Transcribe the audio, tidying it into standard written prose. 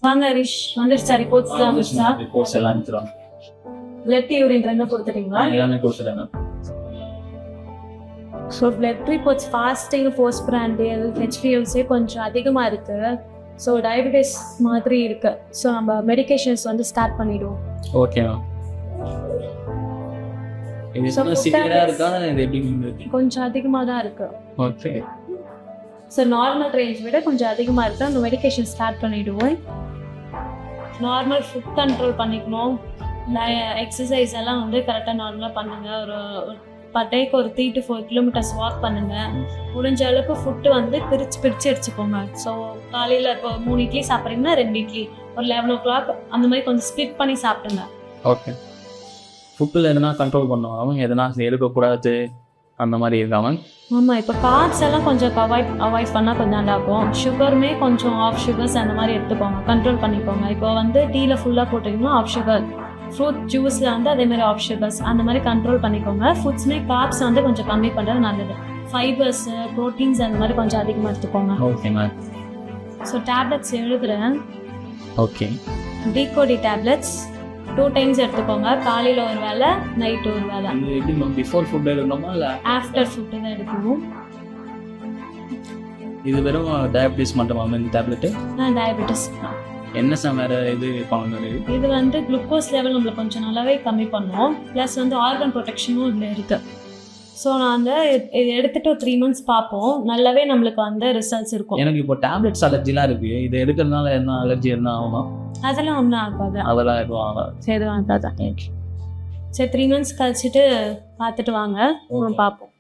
வாங்க ஹரிஷ் வந்துருச்சா ரிப்போர்ட்ஸ் தான் வந்துருச்சா? ரிப்போர்ட்ஸ் எல்லாம் அனுப்பிச்சிடுவாங்க. பிளட் யூரின் ரெண்டும் கொடுத்துட்டீங்களா? எல்லாமே கொடுத்துட்டாங்க. So blood reports fasting post prandial ஹெச்பிஎல்ஸே கொஞ்சம் அதிகமாக இருக்குது. ஸோ டயபிட்டிஸ் மாதிரி இருக்கு. ஸோ நம்ம மெடிகேஷன்ஸ் வந்து ஸ்டார்ட் பண்ணிடுவோம். Okay ma'am. இது சிவியரா இருக்கா இது எப்படி? கொஞ்சம் அதிகமாக தான் இருக்கு. ஓகே. ஸோ நார்மல் ரேஞ்ச் விட கொஞ்சம் அதிகமாக இருக்குது. அந்த மெடிகேஷன் ஸ்டார்ட் பண்ணிவிடுவோம். நார்மல் ஃபுட் கண்ட்ரோல் பண்ணிக்கணும். எக்ஸசைஸ் எல்லாம் வந்து கரெக்டாக நார்மலாக பண்ணுங்கள். ஒரு பர் டேக்கு ஒரு 3 to 4 kilometers வாக் பண்ணுங்கள். முடிஞ்ச அளவுக்கு ஃபுட்டு வந்து பிரித்து எடுத்துக்கோங்க. ஸோ காலையில் இப்போ 3 இட்லி சாப்பிட்றீங்கன்னா 2 இட்லி ஒரு 11 o'clock அந்த மாதிரி கொஞ்சம் ஸ்பிட் பண்ணி சாப்பிடுங்க. ஓகே. ஃபுட்டில் எதனா கண்ட்ரோல் பண்ணுவாங்க, எதனா எடுக்கக்கூடாது அந்த மாதிரி இருக்காம? ஆமாம், இப்போ கார்ப்ஸ் எல்லாம் கொஞ்சம் அவாய்ட் பண்ணால் கொஞ்சம் நல்லாயிருக்கும். சுகருமே கொஞ்சம் ஆஃப் சுகர்ஸ் அந்த மாதிரி எடுத்துக்கோங்க, கண்ட்ரோல் பண்ணிக்கோங்க. இப்போ வந்து டீயில் ஃபுல்லாக போட்டிங்கன்னா ஆஃப் சுகர், ஃப்ரூட் ஜூஸில் வந்து அதேமாதிரி ஆஃப் சுகர்ஸ் அந்த மாதிரி கண்ட்ரோல் பண்ணிக்கோங்க. ஃபுட்ஸ்மே கார்ப்ஸ் வந்து கொஞ்சம் கம்மி பண்ணுறது நல்லது. ஃபைபர்ஸ் ப்ரோட்டீன்ஸ் அந்த மாதிரி கொஞ்சம் அதிகமாக எடுத்துக்கோங்க. Okay ma'am. ஸோ டேப்லெட்ஸ் எழுதுகிறேன். ஓகே. டிகோடி டேப்லெட்ஸ் 2 times எடுத்துக்கோங்க. காலையில் ஒரு வேளை, நைட்டு ஒரு வேளை. எப்படி மேம் பிஃபோர் ஃபுட் எடுக்கணுமா இல்லை ஆஃப்டர் ஃபுட்டு தான் எடுக்கணும். இது வெறும் டயபிட்டிஸ் மட்டுமா இந்த டேப்லெட்டு? டயபிட்டிஸ் என்ன சார் வேறு இது பண்ணுறது? இது வந்து குளுக்கோஸ் லெவல் நம்மளுக்கு கொஞ்சம் நல்லாவே கம்மி பண்ணும். ப்ளஸ் வந்து ஆர்கன் ப்ரொடெக்ஷனும் இதில் இருக்குது. ஸோ நான் வந்து இது எடுத்துகிட்டு ஒரு 3 months பார்ப்போம். நல்லாவே நம்மளுக்கு வந்து ரிசல்ட்ஸ் இருக்கும். எனக்கு இப்போ டேப்லெட்ஸ் அலர்ஜிலாம் இருக்குது. இது எடுக்கிறதுனால என்ன அலர்ஜி என்ன ஆகுமா? அதெல்லாம் ஒன்றும் ஆகாது. அதெல்லாம் எதுவும் ஆகாது. சரி, எதுவும் ஆகாது. சரி 3 months கழிச்சிட்டு பார்த்துட்டு வாங்க, பார்ப்போம்.